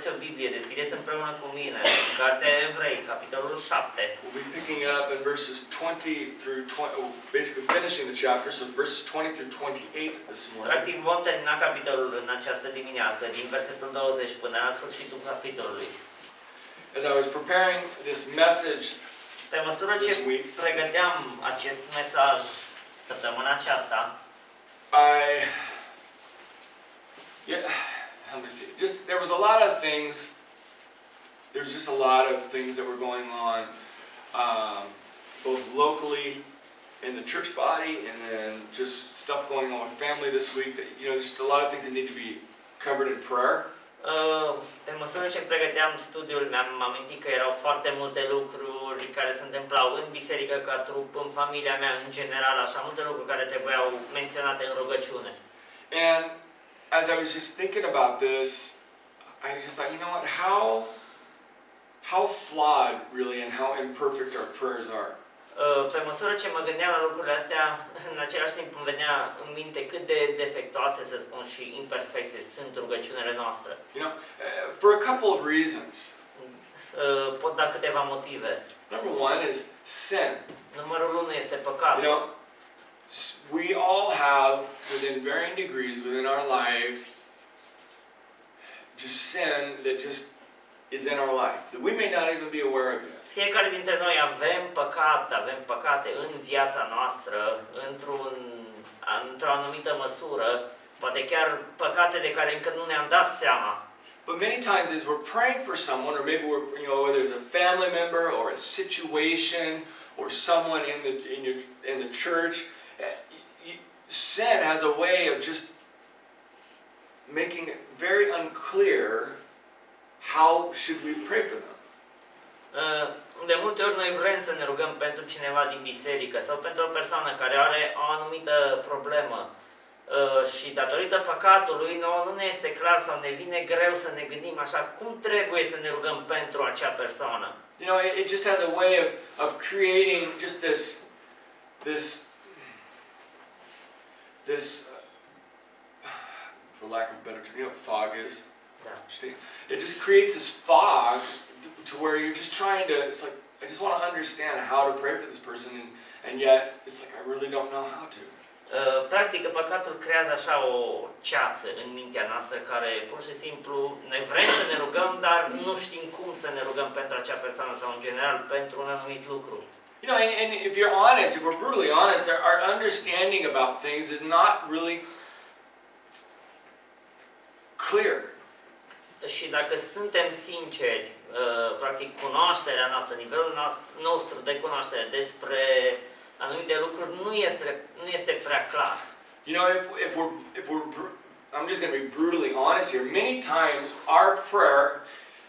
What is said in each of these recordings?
aveți o Biblie, deschideți împreună cu mine în cartea Evrei, capitolul 7. We'll be picking it up in verses 20 through 20, basically finishing the chapter, so verses 20 through 28 this morning. Practic vom termina capitolul în această dimineață, din versetul 20 până la sfârșitul capitolului. As I was preparing this message Pe măsură ce pregăteam acest mesaj săptămâna aceasta, let me see. There was a lot of things. There's just a lot of things that were going on, both locally in the church body, and then just stuff going on with family this week. That just a lot of things that need to be covered in prayer. Pe măsură ce pregăteam studiul, mi-am amintit că erau foarte multe lucruri care se întâmplau în biserică ca trup, în familia mea în general, așa multe lucruri care trebuiau menționate în rugăciune. And as I was just thinking about this, I just thought, you know what, how flawed really and how imperfect our prayers are. Pe măsură ce mă gândeam la lucrurile astea, în același timp îmi venea în minte cât de defectuoase, să spun, și imperfecte sunt rugăciunile noastre. For a couple of reasons. Pot da câteva motive. Number one is sin. Numărul 1 este păcatul. We all have, within varying degrees within our life, just sin that just is in our life that we may not even be aware of it. Fiecare dintre noi avem păcate în viața noastră, într-o anumită măsură, poate chiar păcate de care încă nu ne-am dat seama. But many times as we're praying for someone, or maybe we're, whether it's a family member or a situation or someone in the church, sin has a way of just making it very unclear how should we pray for them. De multe ori noi vrem să ne rugăm pentru cineva din biserică sau pentru o persoană care are o anumită problemă și datorită păcatului nouă nu ne este clar sau ne vine greu să ne gândim așa cum trebuie să ne rugăm pentru acea persoană. It just has a way of creating just this for lack of a better term, fog is. Yeah. It just creates this fog to where you're just trying to, it's like, I just want to understand how to pray for this person, and yet it's like, I really don't know how to. Practic, păcatul creează așa o ceață în mintea noastră care pur și simplu noi vrem să ne rugăm, dar nu știm cum să ne rugăm pentru acea persoană sau în general pentru un anumit lucru. And if you're honest, if we're brutally honest, our understanding about things is not really clear. Și dacă suntem sinceri, practic cunoașterea noastră, nivelul nostru de cunoaștere despre anumite lucruri nu este prea clar. If we're I'm just going to be brutally honest here. Many times our prayer,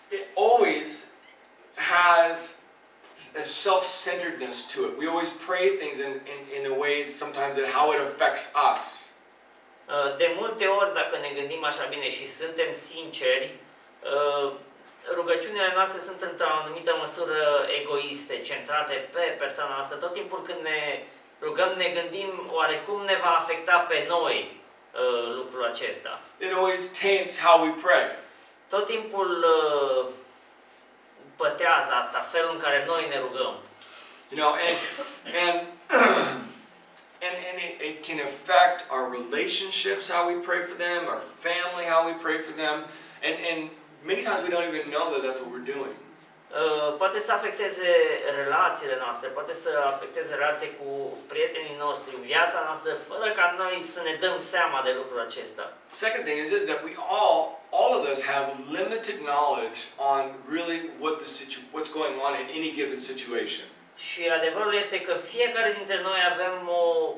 it always has a self-centeredness to it. We always pray things in a way sometimes that how it affects us. De multe ori, dacă ne gândim așa bine și suntem sinceri, rugăciunile noastre sunt într-o anumită măsură egoiste, centrate pe persoana noastră. Tot timpul când ne rugăm, ne gândim oare cum ne va afecta pe noi lucrul acesta. It always taints how we pray. Tot timpul pătează asta, felul în care noi ne rugăm. And it can affect our relationships, how we pray for them, our family, how we pray for them, and many times we don't even know that that's what we're doing. Poate să afecteze relațiile noastre, poate să afecteze relații cu prietenii noștri, viața noastră, fără ca noi să ne dăm seama de lucrul acesta. Second thing is that we all of us have limited knowledge on really what's going on in any given situation. Și adevărul este că fiecare dintre noi avem o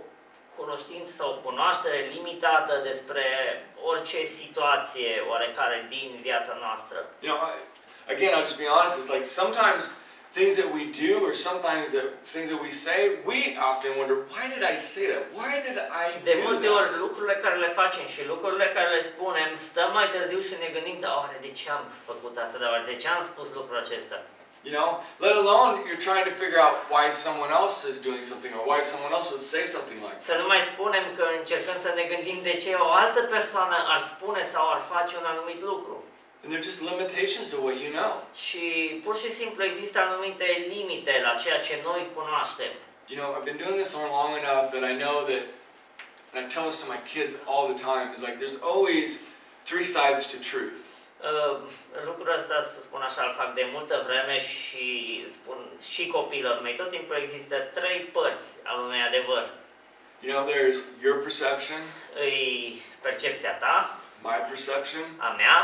cunoștință sau o cunoaștere limitată despre orice situație oarecare din viața noastră. Again, I'll just be honest, it's like sometimes things that we do or sometimes things that we say, we often wonder, why did I say that? Why did I do that? De multe ori lucrurile care le facem și lucrurile care le spunem, stăm mai târziu și ne gândim, oare de ce am făcut asta, oare de ce am spus lucrul acesta? Let alone you're trying to figure out why someone else is doing something or why someone else would say something like that. Să nu mai spunem că încercăm să ne gândim de ce o altă persoană ar spune sau ar face un anumit lucru. And they're just limitations to what you know. Și pur și simplu există anumite limite la ceea ce noi cunoaștem. You know, I've been doing this for long enough that I know that, and I tell this to my kids all the time, is like there's always three sides to truth. Lucrul ăsta, să spun așa, îl fac de multă vreme și spun și copiilor mei. Tot timpul există trei părți al unui adevăr. You know, there's your perception, Îi percepția ta, my perception, a mea,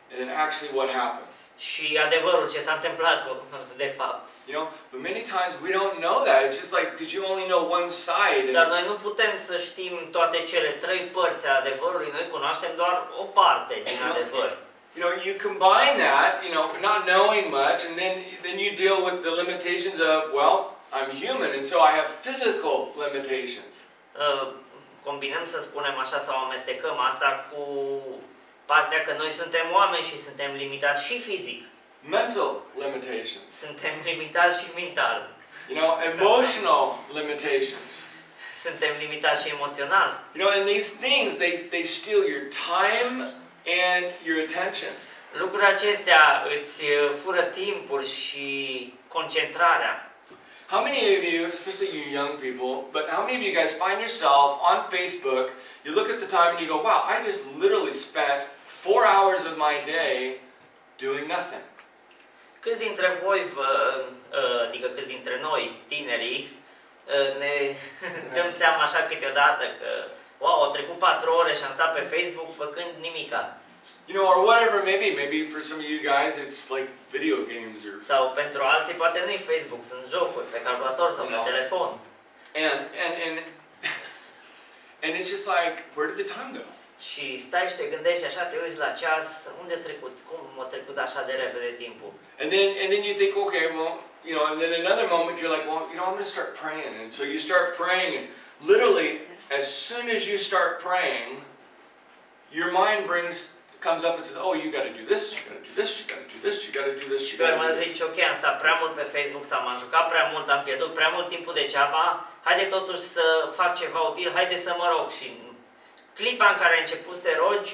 and then actually what happened. și adevărul, ce s-a întâmplat de fapt. You know, but many times we don't know that. It's just like because you only know one side. Dar noi nu putem să știm toate cele trei părți ale adevărului, noi cunoaștem doar o parte din adevăr. You know, you combine that, you know, not knowing much, and then you deal with the limitations of, well, I'm human, and so I have physical limitations. Combinăm, să spunem așa, sau amestecăm asta cu partea că noi suntem oameni și suntem limitați și fizic. Mental limitations. Suntem limitați și mental. You know, emotional limitations. Suntem limitați și emoțional. You know, and these things, they steal your time and your attention. Lucrurile acestea îți fură timpul și concentrarea. How many of you, especially you young people, but how many of you guys find yourself on Facebook, you look at the time and you go, wow, I just literally spent 4 hours of my day doing nothing. Câți dintre voi, adică câți dintre noi, tinerii, ne dăm seama așa câteodată că, wow, au trecut 4 ore și am stat pe Facebook făcând nimica. You know, or whatever it may be. Maybe for some of you guys it's like video games or... Sau pentru alții poate nu-i Facebook, sunt jocuri pe calculator sau pe telefon. And it's just like, where did the time go? Și stai și te gândești așa, te uiți la ceas, unde a trecut, cum a trecut așa de repede timpul? And then you think, okay, well, you know, and then another moment you're like, well, you know, I'm going to start praying. And so you start praying, and literally, as soon as you start praying, your mind comes up and says, oh, you got to do this, you got to do this, you got to do this, you got to do this, Și you pe got urmă to do this. zici, ok, am stat prea mult pe Facebook sau m-am jucat prea mult, am pierdut prea mult timpul degeaba, haide totuși să fac ceva util, haide să mă rog. Și în clipa în care ai început să te rogi,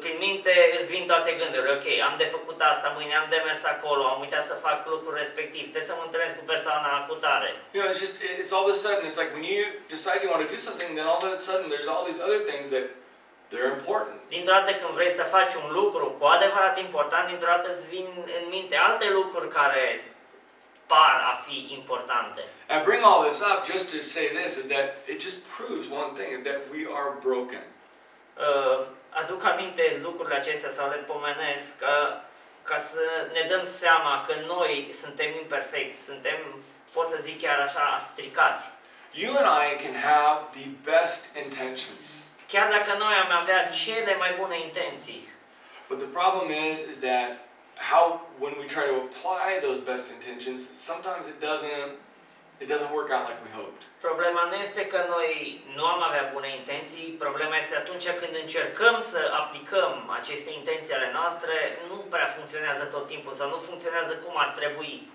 prin minte îți vin toate gândurile, ok, am de făcut asta, mâine am de mers acolo, am uitat să fac lucrul respectiv, trebuie să mă întâlnesc cu persoana cu tare. You know, it's all of a sudden, it's like when you decide you want to do something, then all of a sudden there's all these other things that they're important. Dintr-o dată când vrei să faci un lucru cu adevărat important, dintr-o dată îți vin în minte alte lucruri care par a fi importante. I bring all this up just to say this, is that it just proves one thing, that we are broken. Aduc aminte lucrurile acestea sau le pomenesc ca să ne dăm seama că noi suntem imperfecți, suntem, pot să zic chiar așa, stricați. You and I can have the best intentions. Chiar dacă noi am avea cele mai bune intenții. But the problem is that when we try to apply those best intentions, sometimes it doesn't work out like we hoped. Problema nu este că noi nu am avea bune intenții, problema este atunci când încercăm să aplicăm aceste intenții ale noastre, nu prea funcționează tot timpul sau nu funcționează cum ar trebui.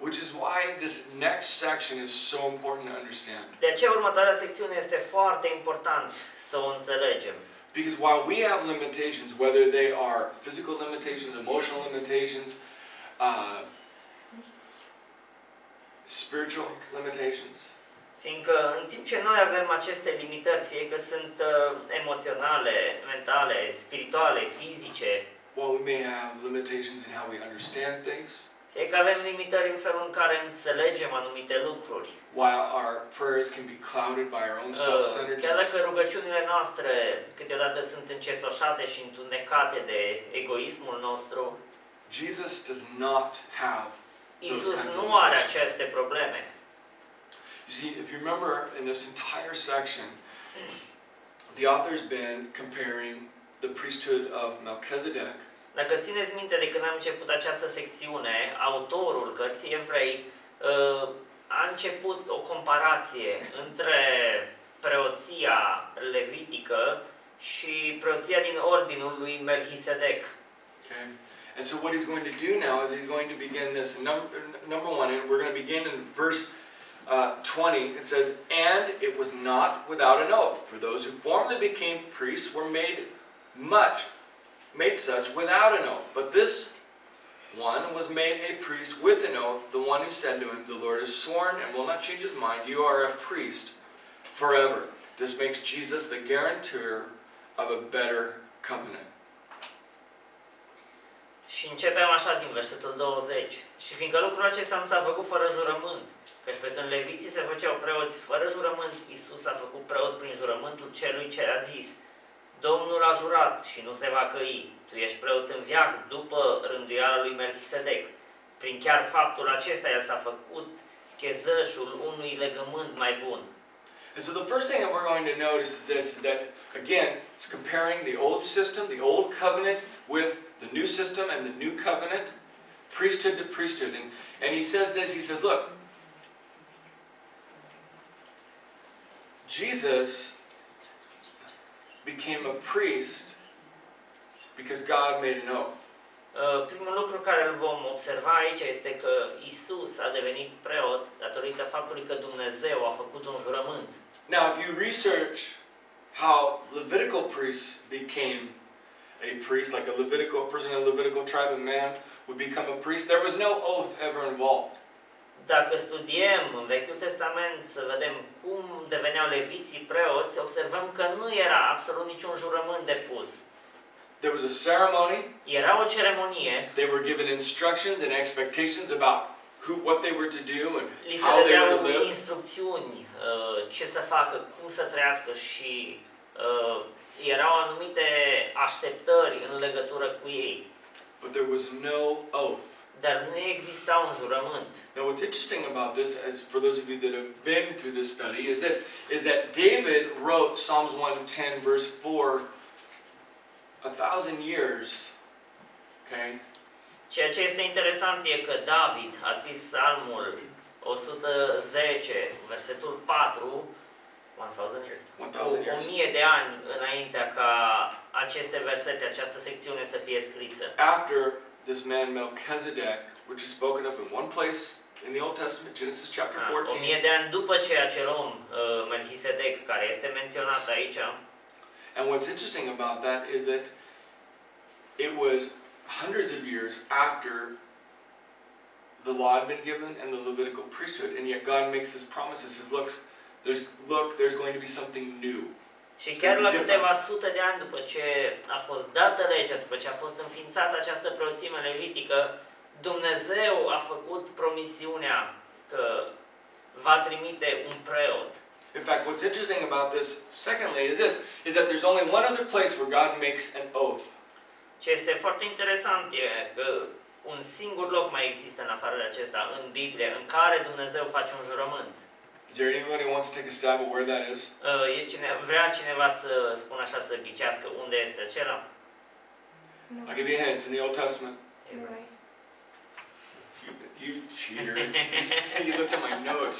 Which is why this next section is so important to understand. De aceea următoarea secțiune este foarte important să o înțelegem. Because while we have limitations, whether they are physical limitations, emotional limitations, spiritual limitations, Fiindcă în timp ce noi avem aceste limitări, fie că sunt emoționale, mentale, spirituale, fizice, while we may have limitations in how we understand things, fie că avem limitări în felul în care înțelegem anumite lucruri, while our prayers can be clouded by our own chiar self-centeredness, dacă rugăciunile noastre câteodată sunt încetoșate și întunecate de egoismul nostru, Jesus does not have Iisus nu are aceste probleme. You see, if you remember in this entire section, the author's been comparing the priesthood of Melchizedek. Dacă țineți minte de când am început această secțiune, autorul cărții Evrei a început o comparație între preoția levitică și preoția din ordinul lui Melchisedec. Okay? And so what he's going to do now is he's going to begin this number one, and we're going to begin in verse 20. It says, "And it was not without an oath, for those who formerly became priests were made much made such without an oath. But this one was made a priest with an oath, the one who said to him, "The Lord has sworn and will not change his mind. You are a priest forever." This makes Jesus the guarantor of a better covenant. Și începem așa din versetul 20. Și fiindcă lucrul acesta nu s-a făcut fără jurământ, căci pe când leviții se făceau preoți fără jurământ, Iisus a făcut preot prin jurământul celui ce a zis: Domnul a jurat și nu se va căi. Tu ești preot în veac după rânduiala lui Melchisedec. Prin chiar faptul acesta el s-a făcut chezășul unui legământ mai bun. And so the first thing that we're going to notice is this, is that again, it's comparing the old system, the old covenant with the new system and the new covenant, priesthood to priesthood. And he says this, he says, look, Jesus became a priest because God made an oath. Primul lucru care îl vom observa aici este că Isus a devenit preot datorită faptului că Dumnezeu a făcut un jurământ. Now, if you research how Levitical priests became a priest, like a person in a Levitical tribe of man would become a priest, there was no oath ever involved. Dacă studiem în Vechiul Testament să vedem cum deveneau leviții preoți, observăm că nu era absolut niciun jurământ depus. There was a ceremony. Era o ceremonie. They were given instructions and expectations about what they were to do and Li se how they were to dădeau live. instrucțiuni ce să facă, cum să trăiască și erau anumite așteptări în legătură cu ei. But there was no oath. Dar nu exista un jurământ. Now what's interesting about this, as for those of you that have been through this study, is that David wrote Psalms 110 verse 4 1,000 years, okay? Ceea ce este interesant e că David a scris Psalmul 110, versetul 4, 1000 years, 1,000 years. 1000 de ani înaintea ca aceste versete, această secțiune să fie scrisă. After this man Melchizedek, which is spoken of in one place in the Old Testament, Genesis chapter 14. 1000 de ani după ceea ce om Melchisedec, care este menționat aici. And what's interesting about that is that it was hundreds of years after the law had been given and the Levitical priesthood, and yet God makes this promise and says, there's going to be something new. Și chiar la câteva sute de ani după ce a fost dată legea, după ce a fost înființată această preoțime levitică, Dumnezeu a făcut promisiunea că va trimite un preot. In fact, what's interesting about this, secondly, is that there's only one other place where God makes an oath. Ce este foarte interesant e că un singur loc mai există în afară de acesta, în Biblie, în care Dumnezeu face un jurământ. Is there anybody who wants to take a stab at where that is? Vrea cineva să spună așa, să ghicească unde este acela? I'll give you hints in the Old Testament. Evrei. You cheater. You looked at my notes.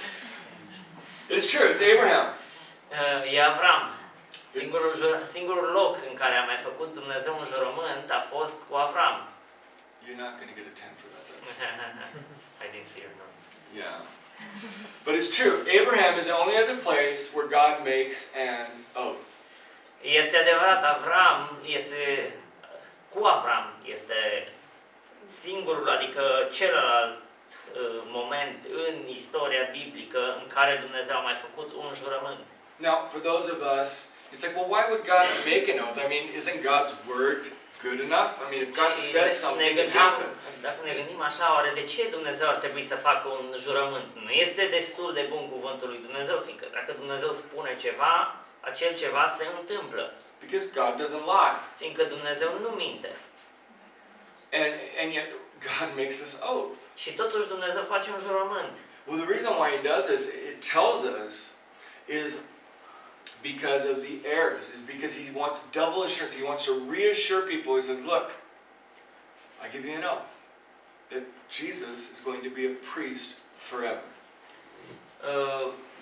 It's true, it's Abraham. E Avram. Singurul loc în care a mai făcut Dumnezeu un jurământ a fost cu Avram. You're not going to get a 10 for that. I didn't see your notes. Yeah. But it's true. Abraham is the only other place where God makes an oath. Este adevărat, cu Avram este singurul, adică celălalt moment în istoria biblică în care Dumnezeu a mai făcut un jurământ. Now, for those of us, it's like, well, why would God make an oath? I mean, isn't God's word good enough? I mean, if God says something, it happens. Dacă ne gândim așa, oare de ce Dumnezeu ar trebui să facă un jurământ? Nu este destul de bun cuvântul lui Dumnezeu, fiindcă dacă Dumnezeu spune ceva, acel ceva se întâmplă. Because God doesn't lie. Fiindcă Dumnezeu nu minte. And yet, God makes this oath. Și totuși Dumnezeu face un jurământ. Well, the reason why He does this, it tells us, is because of the heirs, is because He wants double assurance. He wants to reassure people. He says, look, I give you an oath that Jesus is going to be a priest forever.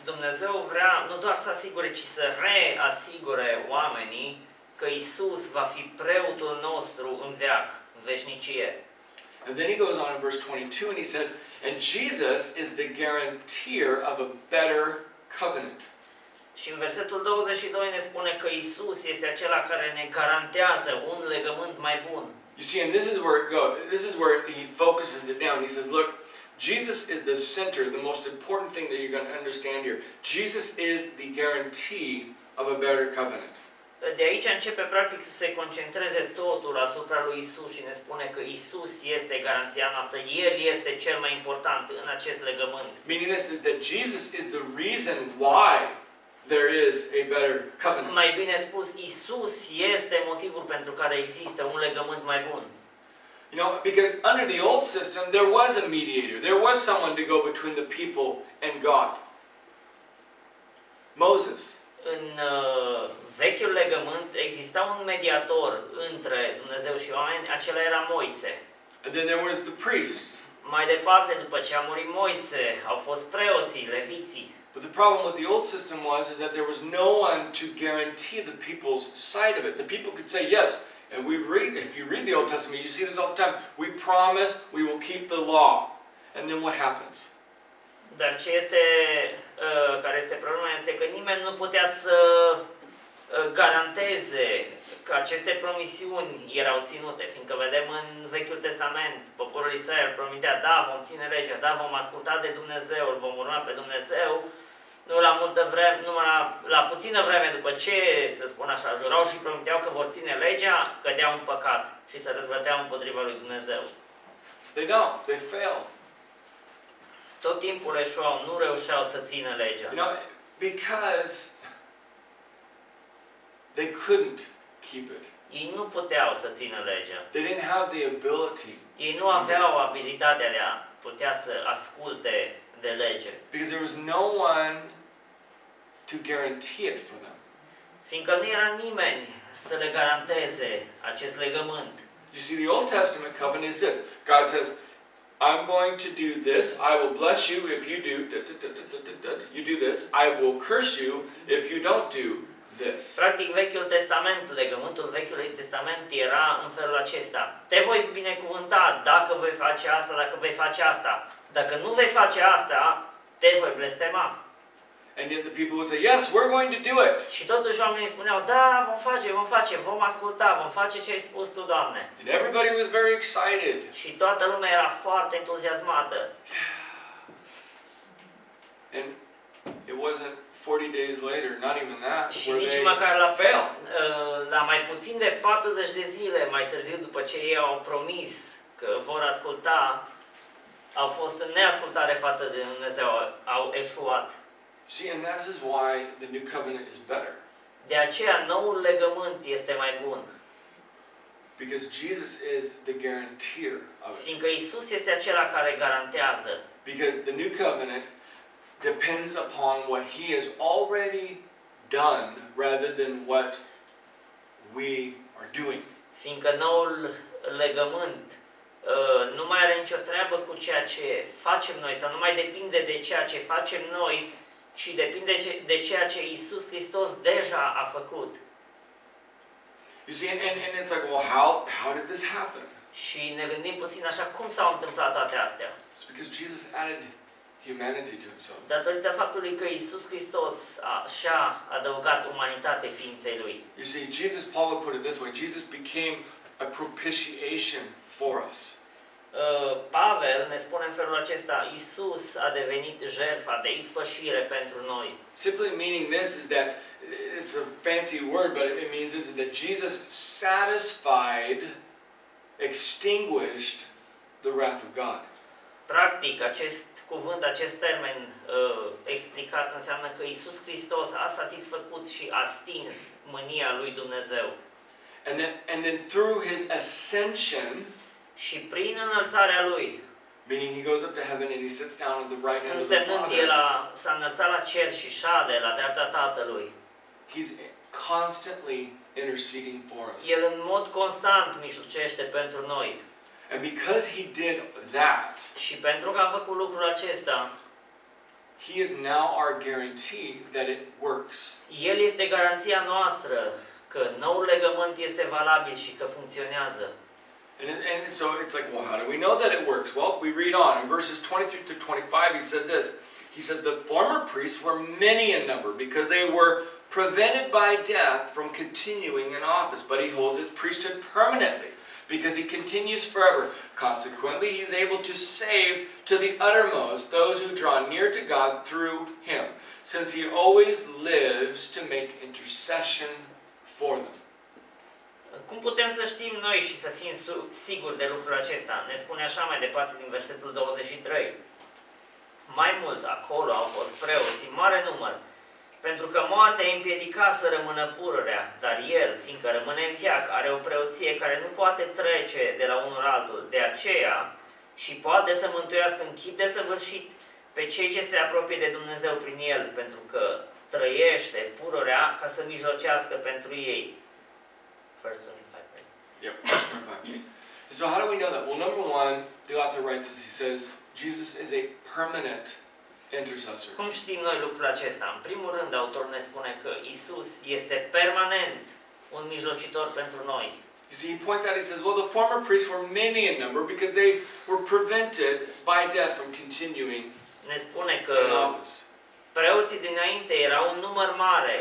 Dumnezeu vrea nu doar să asigure, ci să reasigure oamenii că Isus va fi preotul nostru în veac, în veșnicie. And then he goes on in verse 22 and he says, and Jesus is the guarantor of a better covenant. Și în versetul 22 ne spune că Isus este acela care ne garantează un legământ mai bun. You see, and this is where it goes. This is where he focuses it down. He says, look, Jesus is the center, the most important thing that you're going to understand here. Jesus is the guarantee of a better covenant. De aici începe practic să se concentreze totul asupra lui Isus și ne spune că Isus este garanția noastră. El este cel mai important în acest legământ. Meaning this is that Jesus is the reason why there is a better covenant. Mai bine spus, Isus este motivul pentru care există un legământ mai bun. You know, because under the old system there was a mediator. There was someone to go between the people and God. Moses. În vechiul legământ exista un mediator între Dumnezeu și oameni, acela era Moise. And then there was the priests. Mai departe, după ce a murit Moise, au fost preoții, leviții. But the problem with the old system was is that there was no one to guarantee the people's side of it. The people could say yes, and if you read the Old Testament, you see this all the time. We promise we will keep the law. And then what happens? Dar care este problema este că nimeni nu putea să garanteze că aceste promisiuni erau ținute, fiindcă vedem în Vechiul Testament, poporul Israel promitea, da, vom ține legea, da, vom asculta de Dumnezeu, îl vom urma pe Dumnezeu. Nu la multă vreme, la puțină vreme după ce, să spun așa, jurau și promiteau că vor ține legea, cădeau în păcat și se răzbăteau împotriva lui Dumnezeu. They don't. They fail. Tot timpul eșuau, nu reușeau să țină legea. You know, because they couldn't keep it. Ei nu puteau să țină legea. They didn't have the ability. Ei nu aveau abilitatea de a putea să asculte de lege. Because there was no one to guarantee it for them. Fiindcă nu era nimeni să le garanteze acest legământ. You see, the Old Testament covenant is this. God says, I'm going to do this. I will bless you if you do this. I will curse you if you don't do this. Practic, Vechiul Testament, legământul Vechiului Testament era în felul acesta. Te voi binecuvânta dacă vei face asta, dacă vei face asta. Dacă nu vei face asta, te voi blestema. And yet the people would say, yes, we're going to do it. Și totuși oamenii spuneau, da, vom face, vom asculta, vom face ce ai spus tu, Doamne. And everybody was very excited. Și toată lumea era foarte entuziasmată. And it wasn't 40 days later, not even that, Și where nici they măcar failed. la mai puțin de 40 de zile mai târziu, după ce ei au promis că vor asculta, au fost în neascultare față de Dumnezeu, au eșuat. See, and that is why the new covenant is better. De aceea, noul legământ este mai bun. Because Jesus is the guarantor of it. Fiindcă Isus este acela care garantează. Because the new covenant depends upon what He has already done rather than what we are doing. Fiindcă noul legământ nu mai are nicio treabă cu ceea ce facem noi, sau nu mai depinde de ceea ce facem noi, ci depinde de ceea ce Iisus Hristos deja a făcut. You see, and it's like, well, how did this happen? Și ne gândim puțin așa, cum s-au întâmplat toate astea? It's because Jesus added humanity to Himself. Datorită faptului că Iisus Hristos și-a adăugat umanitate ființei Lui. You see, Paul would put it this way, Jesus became a propitiation for us. Pavel ne spune în felul acesta, Iisus a devenit jertfa de ispășire pentru noi. Simply meaning this is that, it's a fancy word, but it means this is that Jesus satisfied, extinguished the wrath of God. Practic, acest cuvânt, acest termen explicat înseamnă că Iisus Hristos a satisfăcut și a stins mânia lui Dumnezeu. And then through His ascension, și prin înălțarea Lui, meaning He goes up to heaven and He sits down at the right hand of the însemnând El Father, s-a înălțat la cer și șade la dreapta Tatălui. He's constantly interceding for us. El în mod constant mijlocește pentru noi. And because He did that, Și pentru că a făcut lucrul acesta, He is now our guarantee that it works. El este garanția noastră că noul legământ este valabil și că funcționează. And so it's like, well, how do we know that it works? Well, we read on. In verses 23 to 25, He said this. He says the former priests were many in number because they were prevented by death from continuing in office, but he holds his priesthood permanently because he continues forever. Consequently, he's able to save to the uttermost those who draw near to God through him, since he always lives to make intercession for them. Cum putem să știm noi și să fim siguri de lucrul acesta? Ne spune așa mai departe din versetul 23. Mai mult, acolo au fost preoți în mare număr, pentru că moartea îi împiedica să rămână pururea, dar el, fiindcă rămâne în veac, are o preoție care nu poate trece de la unul altul, de aceea și poate să mântuiască în chip desăvârșit pe cei ce se apropie de Dumnezeu prin el, pentru că trăiește pururea ca să mijlocească pentru ei. Verse 25, right? Yep. And so how do we know that? Well, number one, the author writes this. He says, Jesus is a permanent intercessor. Cum știm noi lucrul acesta? În primul rând, autorul ne spune că Isus este permanent un mijlocitor pentru noi. You see, he points out, he says, well, the former priests were many in number because they were prevented by death from continuing Ne spune că in office. preoții dinainte erau un număr mare,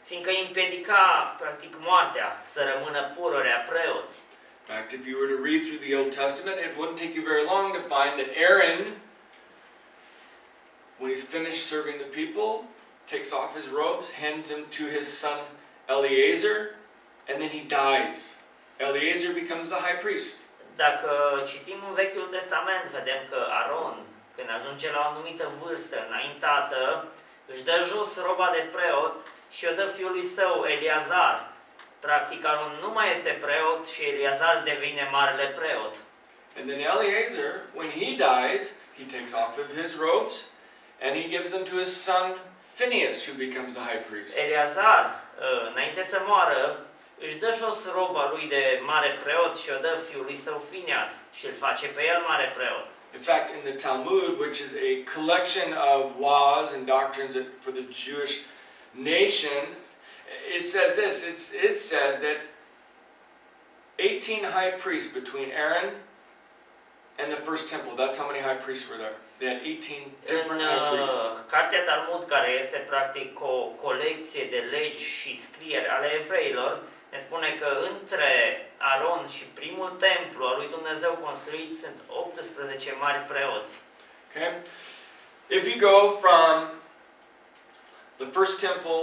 fiindcă îi împiedica, practic, moartea să rămână pururea preoți. In fact, if you were to read through the Old Testament, it wouldn't take you very long to find that Aaron, when he's finished serving the people, takes off his robes, hands them to his son Eleazar, and then he dies. Eleazar becomes the high priest. Dacă citim în Vechiul Testament, vedem că Aron, când ajunge la o anumită vârstă înaintată, își dă jos roba de preot și o dă fiului său, Eleazar. Practic, Aron nu mai este preot și Eleazar devine marele preot. And then Eleazar, when he dies, he takes off of his robes, and he gives them to his son Phineas, who becomes the high priest. Eleazar, înainte să moară, își dă jos roba lui de mare preot și o dă fiului său Phineas și îl face pe el mare preot. In fact, in the Talmud, which is a collection of laws and doctrines for the Jewish nation, it says this, it says that 18 high priests between Aaron and the first temple, that's how many high priests were there. They had 18 different high priests. Cartea Talmud, care este practic o colecție de legi și scrieri ale evreilor, ne spune că între Aron și primul templu al lui Dumnezeu construit sunt 18 mari preoți. Okay? If you go from the first temple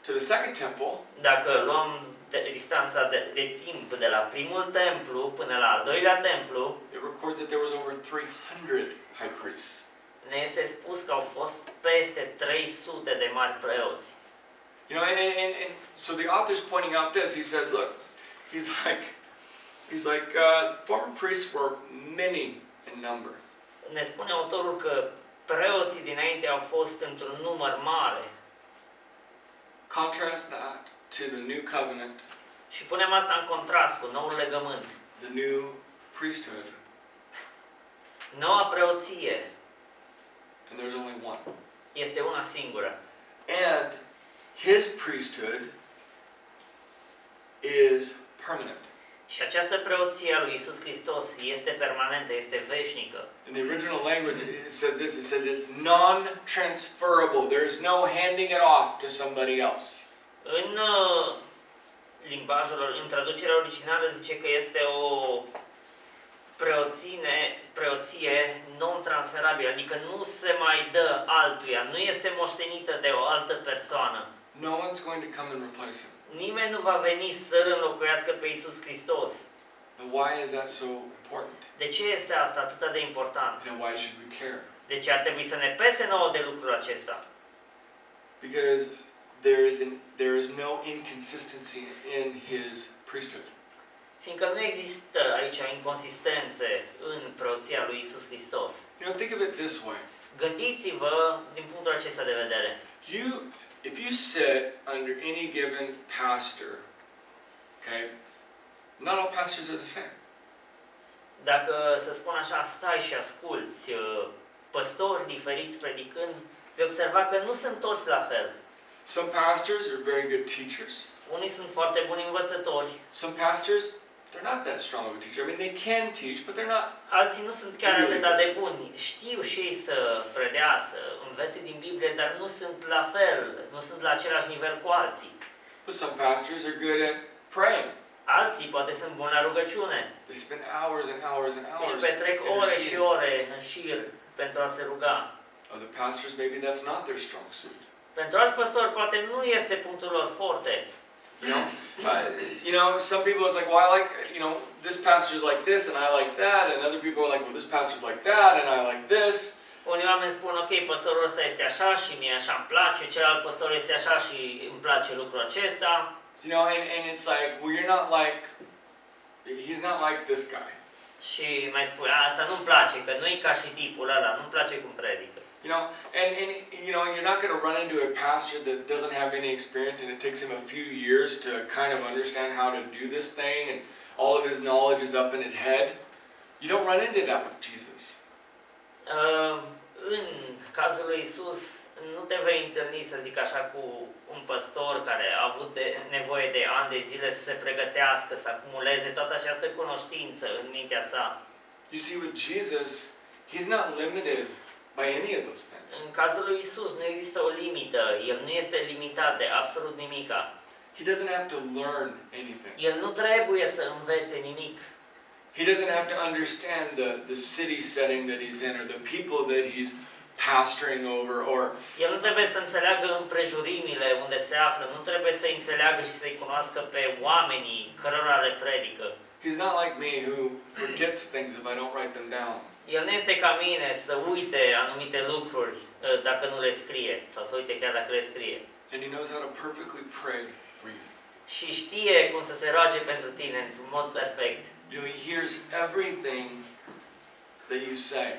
to the second temple, Dacă luăm distanța de timp de la primul templu până la al doilea templu, it records that there was over 300 high priests. ne este spus că au fost peste 300 de mari preoți. You know, and so the author's pointing out this. He says, look, he's like, former priests were many in number. Ne spune autorul că preoții dinainte au fost într-un număr mare. Contrast that to the new covenant, Și punem asta în contrast cu noul legământ. the new priesthood, Noua preoție and there's only one. este una singură. And his priesthood is permanent. Și această preoție a lui Isus Hristos este permanentă, este veșnică. In the original language, it says this. It says it's non-transferable. There is no handing it off to somebody else. În limbajul, în traducerea originală zice că este o preoție non-transferabilă, adică nu se mai dă altuia, nu este moștenită de o altă persoană. No one's going to come and replace him. Nimeni nu va veni să-L înlocuiască pe Isus Hristos. And why is that so important? De ce este asta atât de important? And why should we care? De ce ar trebui să ne pese nouă de lucrul acesta? Because there is no inconsistency in his priesthood. Fiindcă nu există aici inconsistențe în preoția lui Isus Hristos. You know, think of it this way. Gândiți-vă din punctul acesta de vedere. If you sit under any given pastor, okay, not all pastors are the same. Dacă, să spun așa, stai și asculți păstori diferiți predicând, vei observa că nu sunt toți la fel. Some pastors are very good teachers. Unii sunt foarte buni învățători, Some pastors they're not that strong of a teacher. I mean, they can teach, but they're not. Alții nu sunt chiar atât de buni. Știu și ei să predea, să învețe din Biblie, dar nu sunt la fel, nu sunt la același nivel cu alții. But some pastors are good at praying. Alții poate sunt buni la rugăciune. They spend hours and hours and hours. Deci petrec ore și ore în șir pentru a se ruga. Other pastors, maybe that's not their strong suit. Pentru alți păstori poate nu este punctul lor forte. You know, some people it's like, well, I like, this pastor's like this and I like that, and other people are like, well, this pastor's like that and I like this. Unii oameni spun, ok, păstorul ăsta este așa și mie așa îmi place, celălalt păstor este așa și îmi place lucrul acesta. And it's like, well, you're not like, he's not like this guy. Și mai spui, asta nu-mi place, că nu-i ca și tipul ăla, nu-mi place cum predică. And you're not going to run into a pastor that doesn't have any experience and it takes him a few years to kind of understand how to do this thing and all of his knowledge is up in his head. You don't run into that with Jesus. În cazul lui Isus, nu te vei întâlni, să zic așa, cu un păstor care a avut nevoie de ani de zile să se pregătească, să acumuleze toată această cunoștință în mintea sa. You see, with Jesus, he's not limited by any of those things. În cazul lui Isus nu există o limită, el nu este limitat de absolut nimica. He doesn't have to learn anything. El nu trebuie să învețe nimic. He doesn't have to understand the city setting that he's in or the people that he's pastoring over or El nu trebuie să înțeleagă împrejurimile unde se află, nu trebuie să înțeleagă și să-i cunoască pe oamenii cărora le predică. he's not like me who forgets things if I don't write them down. El nu este ca mine să uite anumite lucruri dacă nu le scrie sau să uite chiar dacă le scrie. And he knows how to perfectly pray for you. Și știe cum să se roage pentru tine într-un mod perfect. He hears everything that you say.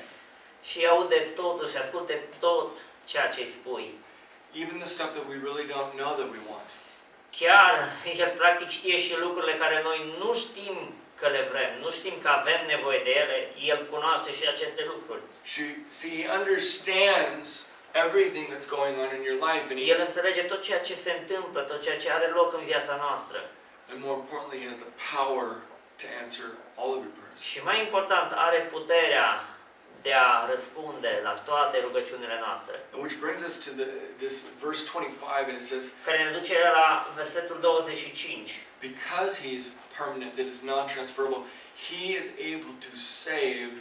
Și aude totul și asculte tot ceea ce îi spui. Even the stuff that we really don't know that we want. Chiar el practic știe și lucrurile care noi nu știm că le vrem, nu știm că avem nevoie de ele, el cunoaște și aceste lucruri. See, he understands everything that's going on in your life, and El înțelege tot ceea ce se întâmplă, tot ceea ce are loc în viața noastră. and more importantly, he has the power to answer all of your prayers. Și mai important, are puterea de a răspunde la toate rugăciunile noastre. Which brings us to this verse 25, and it says, Care ne duce la versetul 25. because he is permanent, that is non-transferable, he is able to save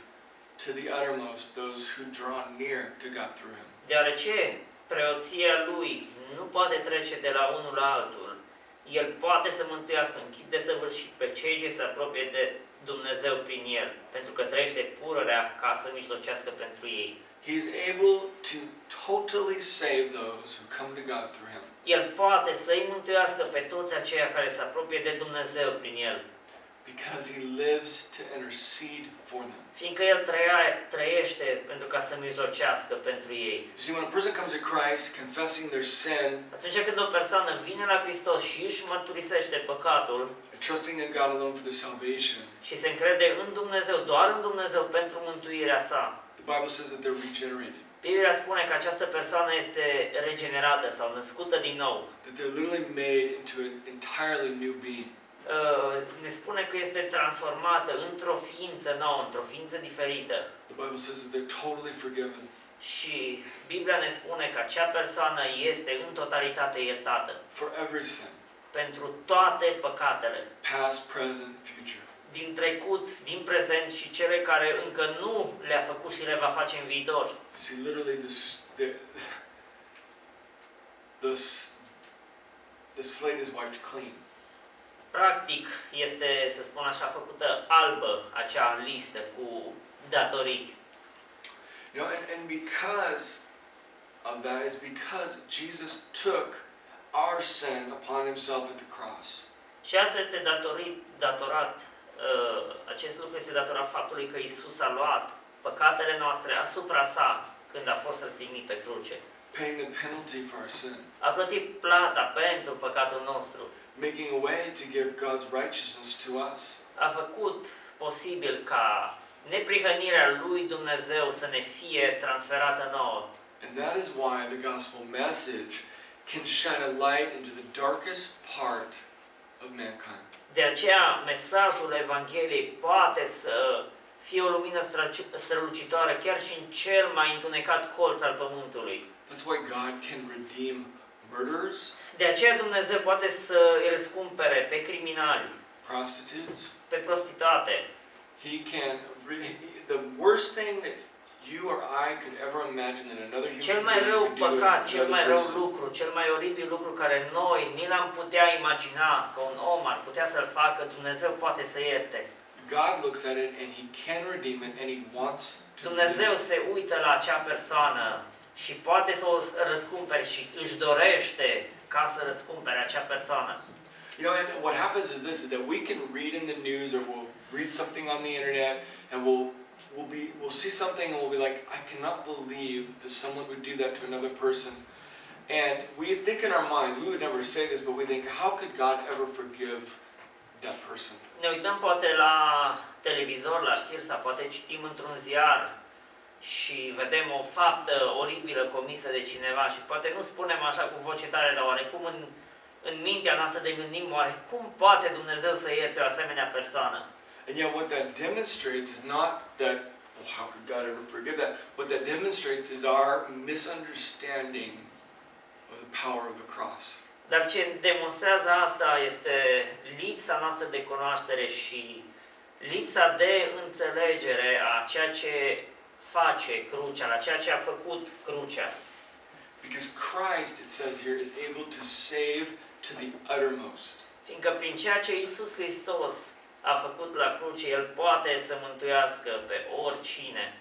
to the uttermost those who draw near to God through him. Deoarece preoția lui nu poate trece de la unul la altul, el poate să mântuiască în chip desăvârșit pe cei ce se apropie de Dumnezeu prin el, pentru că trăiește pururea ca să mijlocească pentru ei. He is able to totally save those who come to God through him. El poate să-i mântuiască pe toți aceia care se apropie de Dumnezeu prin el, Because he lives to intercede for them. fiindcă el trăiește pentru ca să mijlocească pentru ei. You see, when a person comes to Christ confessing their sin, Atunci când o persoană vine la Hristos și își mărturisește păcatul and trusting in God alone for their salvation, și se încrede în Dumnezeu, doar în Dumnezeu pentru mântuirea sa, the Bible says that they're regenerated. Biblia spune că această persoană este regenerată sau născută din nou. That they're literally made into an entirely new being. Ne spune că este transformată într-o ființă nouă, într-o ființă diferită. The Bible says that they're totally forgiven. Și Biblia ne spune că acea persoană este în totalitate iertată For every sin. pentru toate păcatele, Past, present, future. din trecut, din prezent și cele care încă nu le-a făcut și le va face în viitor. You see, literally the slate is wiped clean. Practic este, să spun așa, făcută albă acea listă cu datorii. And because of that is because Jesus took our sin upon himself at the cross. Și asta este datorat, acest lucru este datorat faptului că Isus a luat păcatele noastre asupra sa când a fost răstignit pe cruce. Paying the penalty for our sin. A plătit plata pentru păcatul nostru. Making a way to give God's righteousness to us. A făcut posibil ca neprihănirea lui Dumnezeu să ne fie transferată nouă. And that is why the gospel message can shine a light into the darkest part of mankind. De aceea, mesajul Evangheliei poate să fie o lumină strălucitoare chiar și în cel mai întunecat colț al pământului. That's why God can redeem murderers, De aceea Dumnezeu poate să îi răscumpere pe criminali, prostitutes. pe prostituate. He can. The worst thing that you or I could ever imagine that another human Cel mai being rău could do to păcat, cel another mai rău person. lucru, cel mai oribil lucru care noi ni l-am putea imagina că un om ar putea să-l facă, Dumnezeu poate să ierte. God looks at it and He can redeem it and He wants to. Dumnezeu se uită la acea persoană și poate să o răscumpere și își dorește ca să răscumpere acea persoană. You know, and what happens is this: is that we can read in the news or we'll read something on the internet and we'll see something and we'll be like, I cannot believe that someone would do that to another person. And we think in our minds, we would never say this, but we think, how could God ever forgive that person? Ne uităm poate la televizor, la știri sau poate citim într-un ziar și vedem o faptă oribilă comisă de cineva și poate nu spunem așa cu voce tare, dar oarecum în mintea noastră de gândim, oare cum poate Dumnezeu să ierte o asemenea persoană? And yet what that demonstrates is not that, well, how could God ever forgive that? What that demonstrates is our misunderstanding of the power of the cross. Dar ce demonstrează asta este lipsa noastră de cunoaștere și lipsa de înțelegere a ceea ce face crucea, la ceea ce a făcut crucea. Because Christ, it says here, is able to save to the uttermost. Fiindcă prin ceea ce Iisus Hristos a făcut la cruce, El poate să mântuiască pe oricine.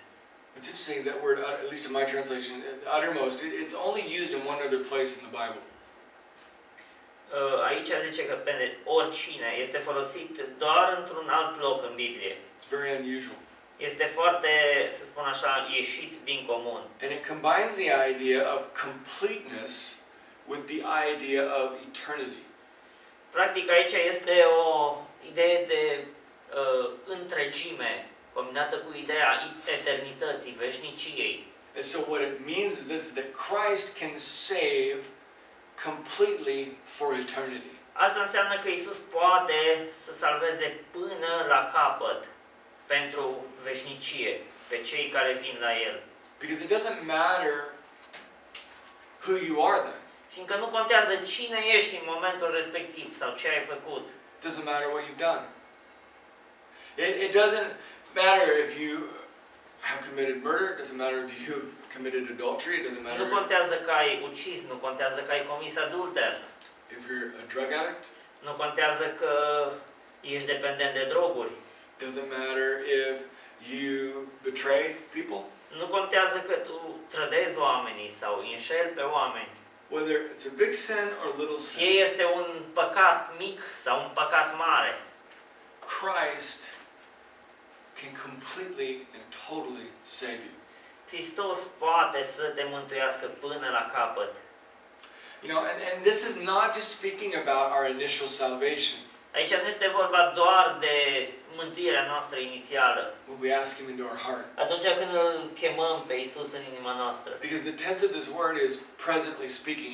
It's interesting that word, at least in my translation, uttermost, it's only used in one other place in the Bible. Aici zice că pe oricine este folosit doar într-un alt loc în Biblie. It's very unusual. Este foarte, să spun așa, ieșit din comun. And it combines the idea of completeness with the idea of eternity. Practic aici este o idee de întregime combinată cu ideea eternității, veșniciei. And so what it means is this, that Christ can save completely for eternity. Asta înseamnă că Iisus poate să salveze până la capăt pentru veșnicie pe cei care vin la El. Because it doesn't matter who you are then. Fiindcă nu contează cine ești în momentul respectiv sau ce ai făcut. It doesn't matter what you've done. It doesn't matter if you have committed murder. It doesn't matter if you committed adultery. It doesn't matter Nu contează că ai ucis, nu contează că ai comis adulter, if you're a drug addict. nu contează că ești dependent de droguri, It doesn't matter if you betray people. nu contează că tu trădezi oamenii sau înșeli pe oameni. Whether it's a big sin or little Fie sin, este un păcat mic sau un păcat mare, Christ can completely and totally save you. Hristos poate să te mântuiască până la capăt. You know, and this is not just speaking about our initial salvation. Aici nu este vorba doar de mântuirea noastră inițială, When we ask Him into our heart. atunci când îl chemăm pe Iisus în inima noastră. Because the tense of this word is presently speaking.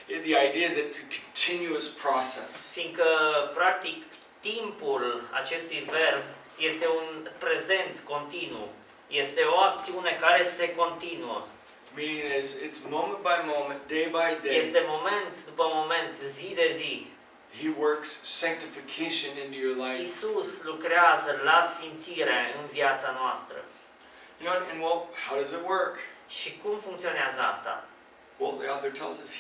The idea is that it's a continuous process. Fiindcă, practic, timpul acestui verb este un prezent continuu. Este o acțiune care se continuă. Meaning it's moment by moment, day by day. Este moment după moment, zi de zi. He works sanctification into your life. Iisus lucrează la sfințire în viața noastră. You know, and well, how does it work? Și cum funcționează asta? Well, the author tells us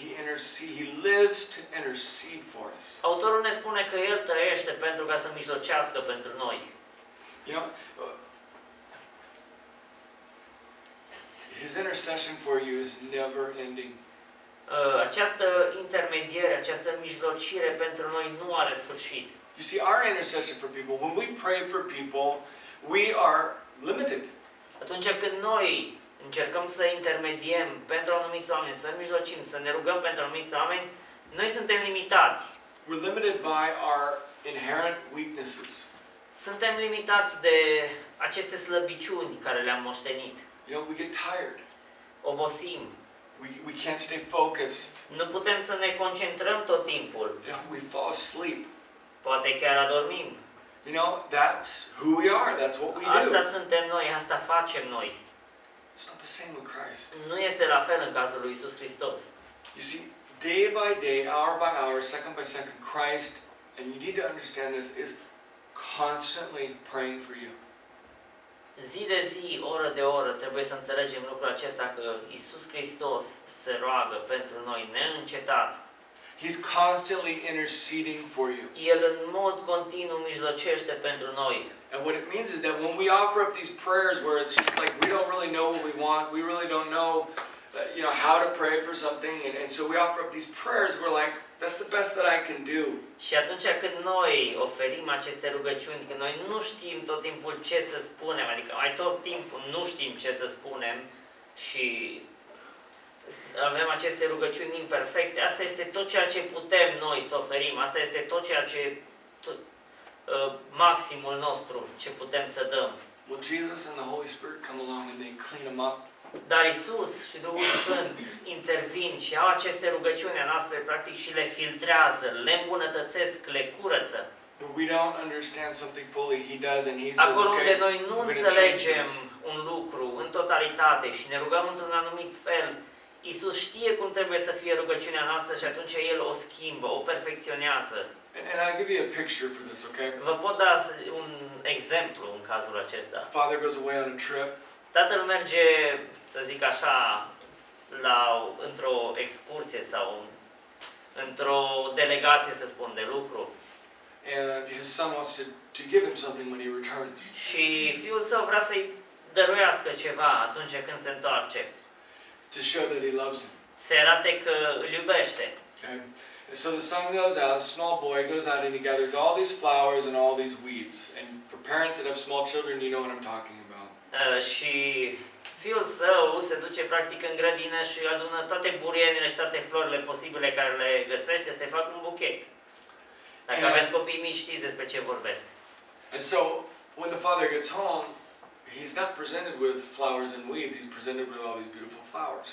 He lives to intercede for us. Autorul ne spune că El trăiește pentru ca să mijlocească pentru noi. You know, His intercession for you is never ending. Această intermediere, această mijlocire pentru noi nu are sfârșit. You see, our intercession for people, when we pray for people, we are limited. Atunci când noi încercăm să intermediem pentru anumiți oameni, să mijlocim, să ne rugăm pentru anumiți oameni, noi suntem limitați. We're limited by our inherent weaknesses. Suntem limitați de aceste slăbiciuni care le-am moștenit. You know, we get tired. Obosim. We can't stay focused. Nu putem să ne concentrăm tot timpul. You know, we fall asleep. Poate chiar adormim. You know, that's who we are. That's what we Asta do. suntem noi, asta facem noi. It's not the same with Christ. Nu este la fel în cazul lui Isus Hristos. You see, day by day, hour by hour, second by second, Christ, and you need to understand this, is constantly praying for you. Zi de zi, oră de oră, trebuie să înțelegem lucrul acesta că Isus Hristos se roagă pentru noi neîncetat. He's constantly interceding for you. El în mod continuu mijlocește pentru noi. And what it means is that when we offer up these prayers where it's just like we don't really know what we want, we really don't know, how to pray for something, and so we offer up these prayers, we're like, that's the best that I can do. Și atunci când noi oferim aceste rugăciuni, când noi nu știm tot timpul ce să spunem, adică mai tot timpul nu știm ce să spunem și avem aceste rugăciuni imperfecte, asta este tot ceea ce putem noi să oferim, asta este tot ceea ce maximul nostru ce putem să dăm. Well, Jesus and the Holy Spirit come along and they clean them up. Dar Isus și Duhul Sfânt intervin și au aceste rugăciuni a noastre practic și le filtrează, le îmbunătățesc, le curăță. When we don't understand something fully, He does, and He says, Acolo unde okay, noi nu we're gonna change înțelegem this. un lucru în totalitate și ne rugăm într-un anumit fel, Isus știe cum trebuie să fie rugăciunea noastră și atunci El o schimbă, o perfecționează. And I'll give you a picture for this, okay? Vă pot da un exemplu în cazul acesta. Father goes away on a trip. Tatăl merge, să zic așa, într-o excursie sau într-o delegație, să spun, de lucru. And his son wants to give him something when he returns. Și fiul său vrea să-i dăruiască ceva atunci când se întoarce. To show that he loves him. Se arate că îl iubește. Okay? And so the son goes out, a small boy goes out and he gathers all these flowers and all these weeds. And for parents that have small children, you know what I'm talking about. Și fiul său se duce practic în grădină și adună toate burienile și toate florile posibile care le găsește să-i facă un buchet. Dacă aveți copii mici, știți despre ce vorbesc. And so when the father gets home, he's not presented with flowers and weeds, he's presented with all these beautiful flowers.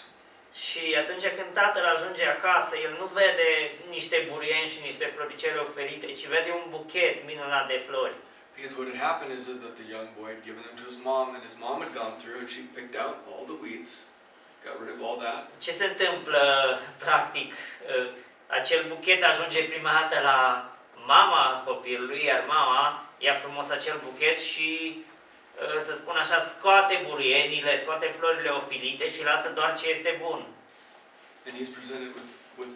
Și atunci când tatăl ajunge acasă, el nu vede niște burieni și niște floricele oferite, ci vede un buchet minunat de flori. Because what had happened is that the young boy had given them to his mom, and his mom had gone through and she picked out all the weeds, got rid of all that. Ce se întâmplă, practic? Acel buchet ajunge prima dată la mama copilului, iar mama ia frumos acel buchet și, să spun așa, scoate burienile, scoate florile ofilite și lasă doar ce este bun. And he's presented with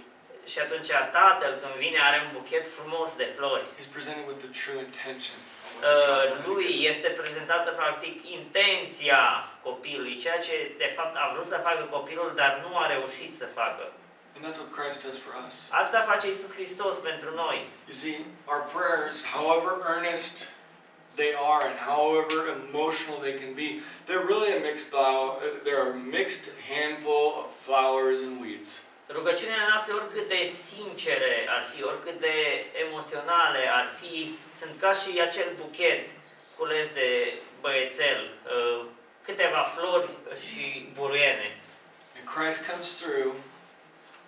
Și atunci tatăl, când vine, are un buchet frumos de flori. he's presented with the true intention. Of what the child wanted to Lui do. este prezentată practic intenția copilului, ceea ce de fapt a vrut să facă copilul, dar nu a reușit să facă. And that's what Christ does for us. Asta face Isus Hristos pentru noi. You see, our prayers, however earnest they are and however emotional they can be, they're really they're a mixed handful of flowers and weeds. Rugăciunile noastre, oricât de sincere ar fi, oricât de emoționale ar fi, sunt ca și acel buchet cules de băiețel, câteva flori și buruiene. And Christ comes through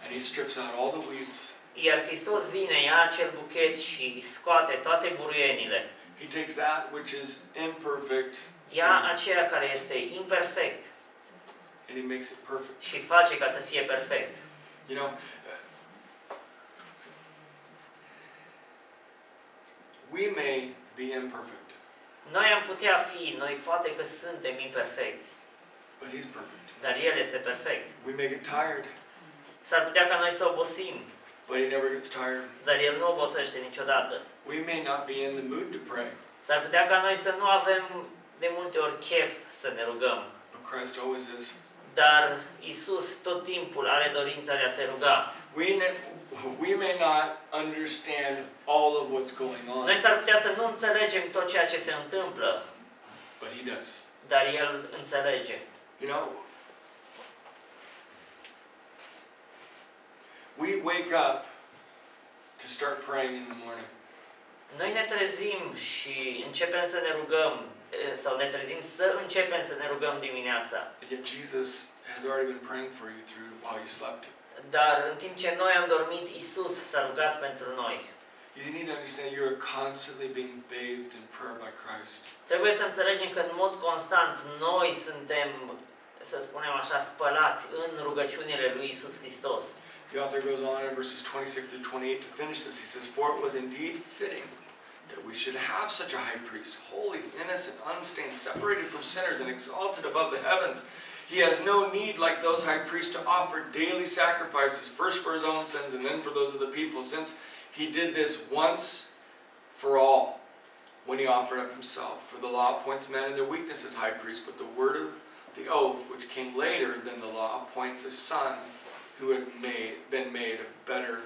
and he strips out all the weeds. Iar Hristos vine, ia acel buchet și scoate toate buruienile. He takes that which is imperfect Ia aceea care este imperfect and he makes it perfect. și face ca să fie perfect. You know, we may be imperfect, Noi am putea fi, noi poate că suntem imperfecți, but he's perfect. dar El este perfect. We may get tired, S-ar putea ca noi să obosim, but he never gets tired. dar El nu obosește niciodată. We may not be in the mood to pray, S-ar putea ca noi să nu avem de multe ori chef să ne rugăm, but Christ always is. dar Isus tot timpul are dorința de a se ruga. We may not understand all of what's going on, Noi s-ar putea să nu înțelegem tot ceea ce se întâmplă, but he does. dar El înțelege. You know, we wake up to start praying in the morning. Noi ne trezim și începem să ne rugăm, sau ne trezim să începem să ne rugăm dimineața. And yet Jesus has already been praying for you through while you slept. Dar în timp ce noi am dormit, Isus s-a rugat pentru noi. You need to understand you're constantly being bathed in prayer by Christ. Trebuie să înțelegem că în mod constant noi suntem, să spunem așa, spălați în rugăciunile lui Isus Hristos. The author goes on in verses 26 through 28 to finish this. He says, "For it was indeed fitting that we should have such a high priest, holy, innocent, unstained, separated from sinners, and exalted above the heavens. He has no need, like those high priests, to offer daily sacrifices, first for his own sins and then for those of the people, since he did this once for all, when he offered up himself. For the law appoints men in their weakness as high priests, but the word of the oath, which came later than the law, appoints a son who had been made a better,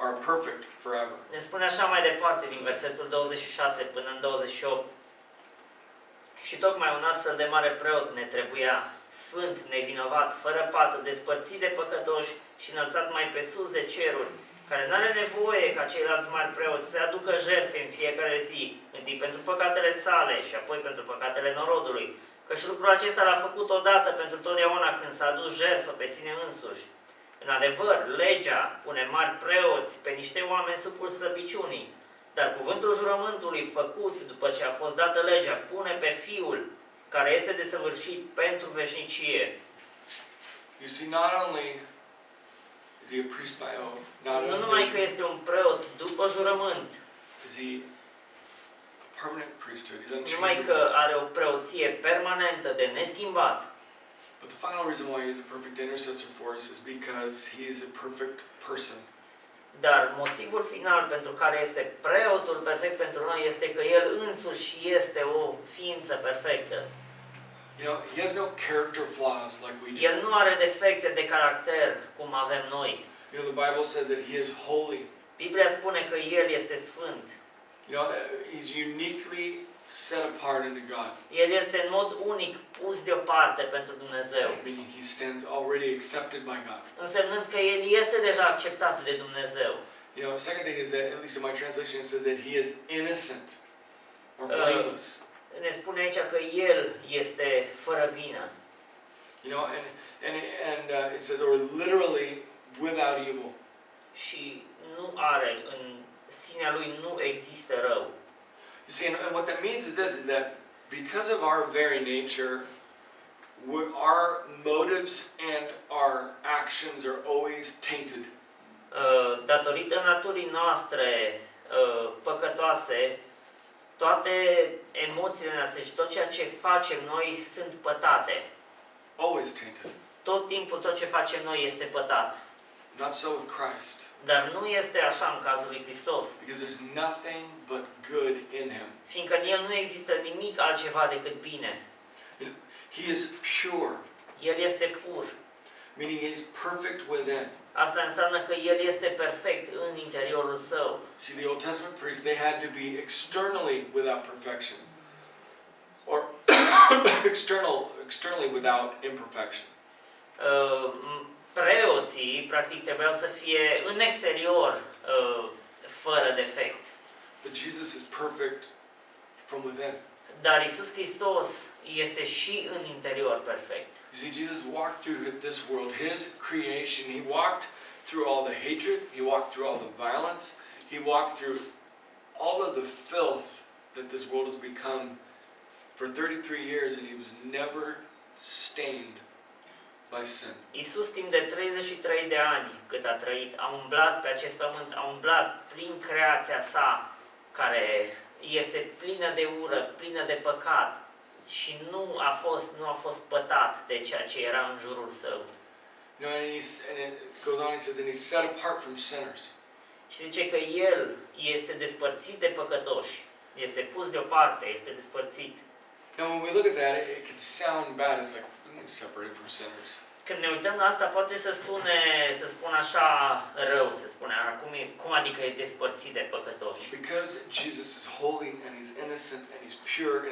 or perfect forever." Ne spune așa mai departe din versetul 26 până în 28. Și tocmai un astfel de mare preot ne trebuia, sfânt, nevinovat, fără pată, despărțit de păcătoși și înălțat mai pe sus de ceruri, care nu are nevoie ca ceilalți mari preoți să aducă jertfe în fiecare zi, întâi pentru păcatele sale și apoi pentru păcatele norodului, căci lucrul acesta l-a făcut odată pentru totdeauna când s-a adus jertfă pe sine însuși. În adevăr, legea pune mari preoți pe niște oameni supuși slăbiciunii, dar cuvântul jurământului făcut după ce a fost dată legea pune pe Fiul, care este desăvârșit pentru veșnicie. You see, not only is he a priest by oath, Nu numai că este un preot după jurământ, is he a permanent priesthood. He's nu numai unchangeable. că are o preoție permanentă de neschimbat, But the final reason why he's a perfect intercessor for us is because he is a perfect person. dar motivul final pentru care este preotul perfect pentru noi este că El însuși este o ființă perfectă. You know, he has no character flaws like we do. El nu are defecte de caracter cum avem noi. You know, the Bible says that he is holy. Biblia spune că El este sfânt. You know, he's uniquely set apart unto God. El este în mod unic pus deoparte pentru Dumnezeu, Meaning he stands already accepted by God. însemnând că El este deja acceptat de Dumnezeu. You know, the second thing is that, at least in my translation, it says that he is innocent or blameless. Ne spune aici că El este fără vină. You know, and it says, or literally without evil. Și nu are, în sinea Lui nu există rău. You see, and what that means is this, is that because of our very nature, our motives and our actions are always tainted. Datorită naturii noastre păcătoase, toate emoțiile noastre și tot ceea ce facem noi sunt pătate. Always tainted. Tot timpul tot ce facem noi este pătat. Not so with Christ. Dar nu este așa în cazul lui Hristos, Because there's nothing but good in him. fiindcă în El nu există nimic altceva decât bine. He is pure, El este pur. meaning he's perfect within. Asta înseamnă că El este perfect în interiorul său. See, the Old Testament priests, they had to be externally without perfection. Or externally without imperfection. Preoții, practic, trebuiau să fie în exterior fără defect. But Jesus is perfect from within. Dar Isus Hristos este și în interior perfect. You see, Jesus walked through this world, his creation. He walked through all the hatred. He walked through all the violence. He walked through all of the filth that this world has become for 33 years, and he was never stained by sin. Isus timp de 33 de ani cât a trăit, a umblat pe acest pământ, a umblat prin creația sa, care este plină de ură, plină de păcat și nu a fost pătat de ceea ce era în jurul său. You know, and it goes on, he says, and he's set apart from sinners. Și zice că El este despărțit de păcătoși, este pus deoparte, este despărțit. Now, when we look at that, it can sound bad. It's like, he's separated from sinners. Când ne uităm la asta, poate să sune, să spun așa, rău, să spune, cum adică e despărțit de păcătoși? Because Jesus is holy and he's innocent and he's pure and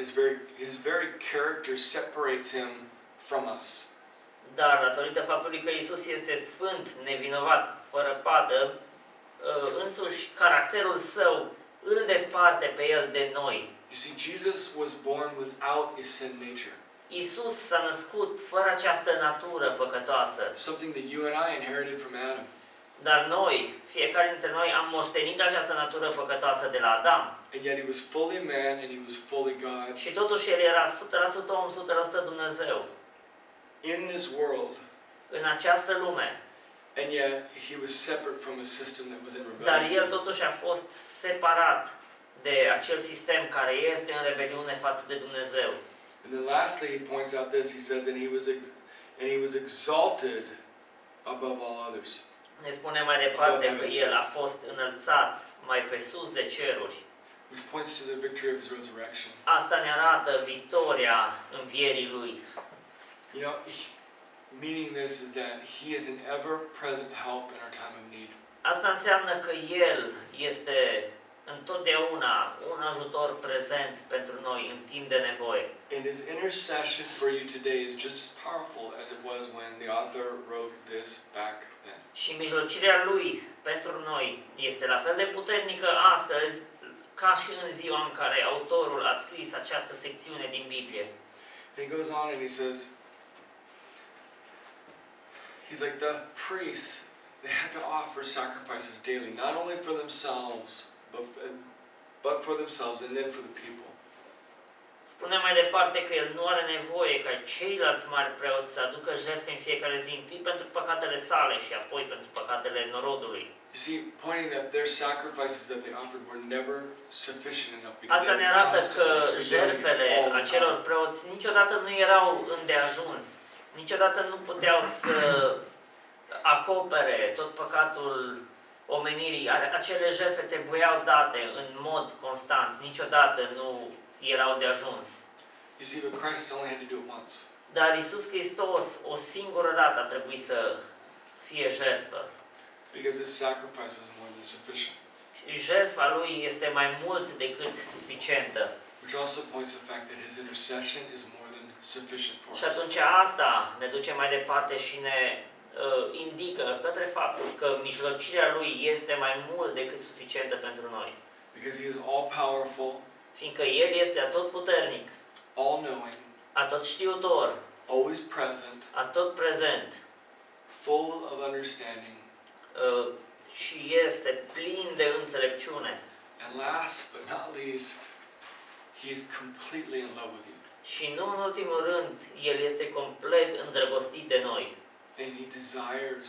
his very character separates him from us. Dar datorită faptului că Isus este sfânt, nevinovat, fără pată, însuși caracterul său îl desparte pe El de noi. You see, Jesus was born without a sin nature. Isus s-a născut fără această natură păcătoasă. Something that you and I inherited from Adam. Dar noi, fiecare dintre noi, am moștenit această natură păcătoasă de la Adam. And yet he was fully man and he was fully God. Și totuși el era 100% om, 100% Dumnezeu. In this world, În această lume. and yet he was separate from a system that was in Dar rebellion. el totuși a fost separat de acel sistem care este în rebeliune față de Dumnezeu. And then lastly, he points out this. He says, and he was exalted above all others. Ne spune mai departe că el a fost înălțat mai pe sus de ceruri. Which points to the victory of his resurrection. Asta ne arată victoria învierii lui. You know, meaning this is that he is an ever-present help in our time of need. Asta înseamnă că el este întotdeauna un ajutor prezent pentru noi în timp de nevoie. And his intercession for you today is just as powerful as it was when the author wrote this back then. Și mijlocirea lui pentru noi este la fel de puternică astăzi ca și în ziua în care autorul a scris această secțiune din Biblie. He goes on and he says, he's like the priests, they had to offer sacrifices daily, not only for themselves, but for themselves and then for the people. Spune mai departe că el nu are nevoie ca ceilalți mari preoți să aducă jertfe în fiecare zi, întâi pentru păcatele sale și apoi pentru păcatele norodului. You see, pointing that their sacrifices that they offered were never sufficient enough because Asta ne arată că jertfele acelor preoți niciodată nu erau îndeajuns, niciodată nu puteau să acopere tot păcatul omenirii. Acele jertfe trebuiau date în mod constant, niciodată nu erau de ajuns. You see, but Christ only had to do it once. Dar Iisus Hristos o singură dată a trebuit să fie jertfă. Because his sacrifice is more than sufficient. Jertfa lui este mai mult decât suficientă. Which also points to the fact that his intercession is more than sufficient for Și us. atunci asta ne duce mai departe și ne indică către faptul că mijlocirea lui este mai mult decât suficientă pentru noi. Because he is all powerful, Fiindcă el este atotputernic, all knowing, atotștiutor, always present, atotprezent full of understanding. Și este plin de înțelepciune. And last but not least, he is completely in love with you. Și nu în ultimul rând, el este complet îndrăgostit de noi. And he desires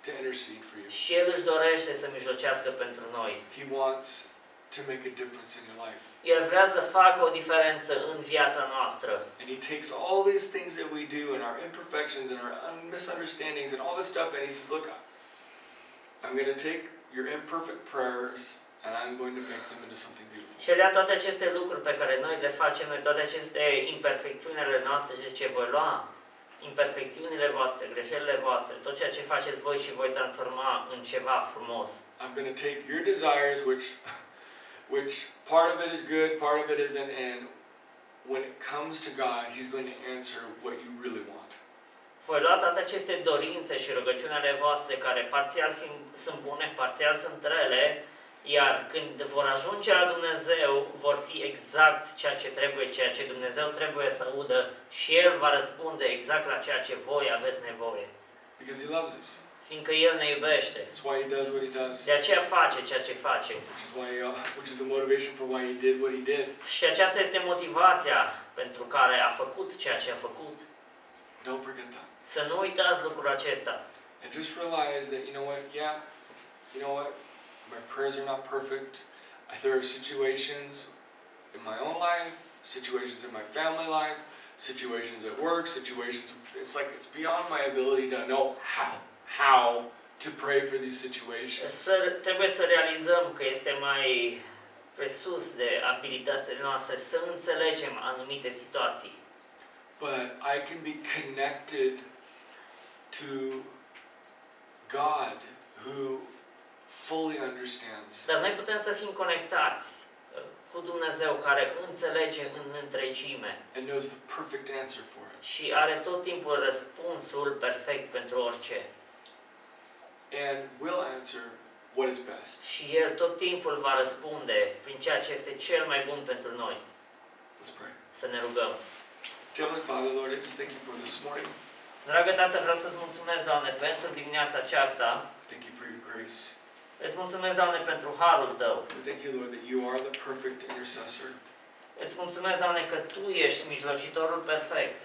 to intercede for you. Și el își dorește să mijlocească pentru noi. He wants to make a difference in your life. El vrea să facă o diferență în viața noastră. And he takes all these things that we do and our imperfections and our misunderstandings and all this stuff and he says, look, I'm going to take your imperfect prayers and I'm going to make them into something beautiful. Și el ia toate aceste lucruri pe care noi le facem, noi toate aceste imperfecțiuni ale noastre și zice, voi lua imperfecțiunile voastre, greșelile voastre, tot ceea ce faceți voi și voi transforma în ceva frumos. I'm going to take your desires, which part of it is good, part of it isn't, and when it comes to God, he's going to answer what you really want. Voi lua toate aceste dorințe și rugăciunile voastre care parțial sunt bune, parțial sunt rele, iar când vor ajunge la Dumnezeu, vor fi exact ceea ce trebuie, ceea ce Dumnezeu trebuie să audă și El va răspunde exact la ceea ce voi aveți nevoie. Because he loves us. Fiindcă El ne iubește. That's why he does what he does. De aceea face ceea ce face. Which is the motivation for why he did what he did. Și aceasta este motivația pentru care a făcut ceea ce a făcut. Don't forget that. Să nu uitați lucrul acesta. And just realize that, you know what, my prayers are not perfect. There are situations in my own life, situations in my family life, situations at work, situations, it's beyond my ability to know how to pray for these situations. Trebuie să realizăm că este mai pe sus de abilitățile noastre să înțelegem anumite situații. But I can be connected to God who fully understands. Dar noi putem să fim conectați cu Dumnezeu care înțelege în întregime And knows the perfect answer for it. și are tot timpul răspunsul perfect pentru orice. And will answer what is best. Și El tot timpul va răspunde prin ceea ce este cel mai bun pentru noi. Let's pray. Să ne rugăm. Heavenly Father, Lord, I just thank you for this morning. Dragă Tată, vreau să-ți mulțumesc, Doamne, pentru dimineața aceasta. Thank you for your grace. Îți mulțumesc, Doamne, pentru harul Tău. We thank you, Lord, that you are the perfect intercessor. Îți mulțumesc, Doamne, că Tu ești mijlocitorul perfect.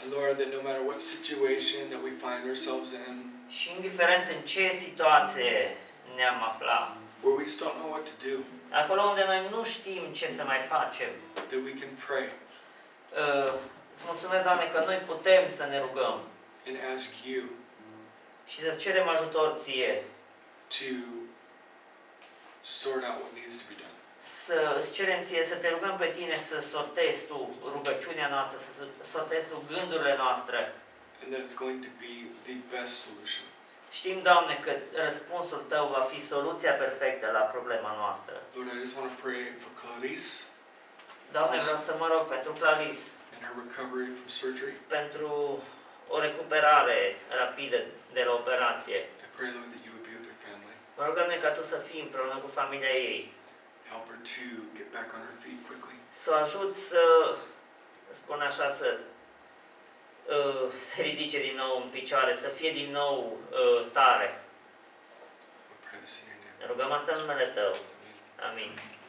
And Lord, that no matter what situation that we find ourselves in, Și indiferent în ce situație ne-am aflat, where we just don't know what to do, acolo unde noi nu știm ce să mai facem, that we can pray îți mulțumesc, Doamne, că noi putem să ne rugăm and ask you și să cerem ajutor Ție, to sort out what needs to be done. să îți cerem Ție, să te rugăm pe Tine să sortezi Tu rugăciunea noastră, să sortezi Tu gândurile noastre. And that it's going to be the best solution. Știm, Doamne, că răspunsul Tău va fi soluția perfectă la problema noastră. Lord, I just want to pray for Clarice Doamne, vreau să mă rog pentru Clarice, and her recovery from surgery. pentru o recuperare rapidă de la operație. I pray, Lord, that you would be with her family. Mă rog, Doamne, ca Tu să fii împreună cu familia ei, Help her to get back on her feet quickly. să o ajut să, spun așa, să se ridice din nou în picioare, să fie din nou tare. We pray this in your name. Ne rugăm asta în numele Tău. Amen. Amin.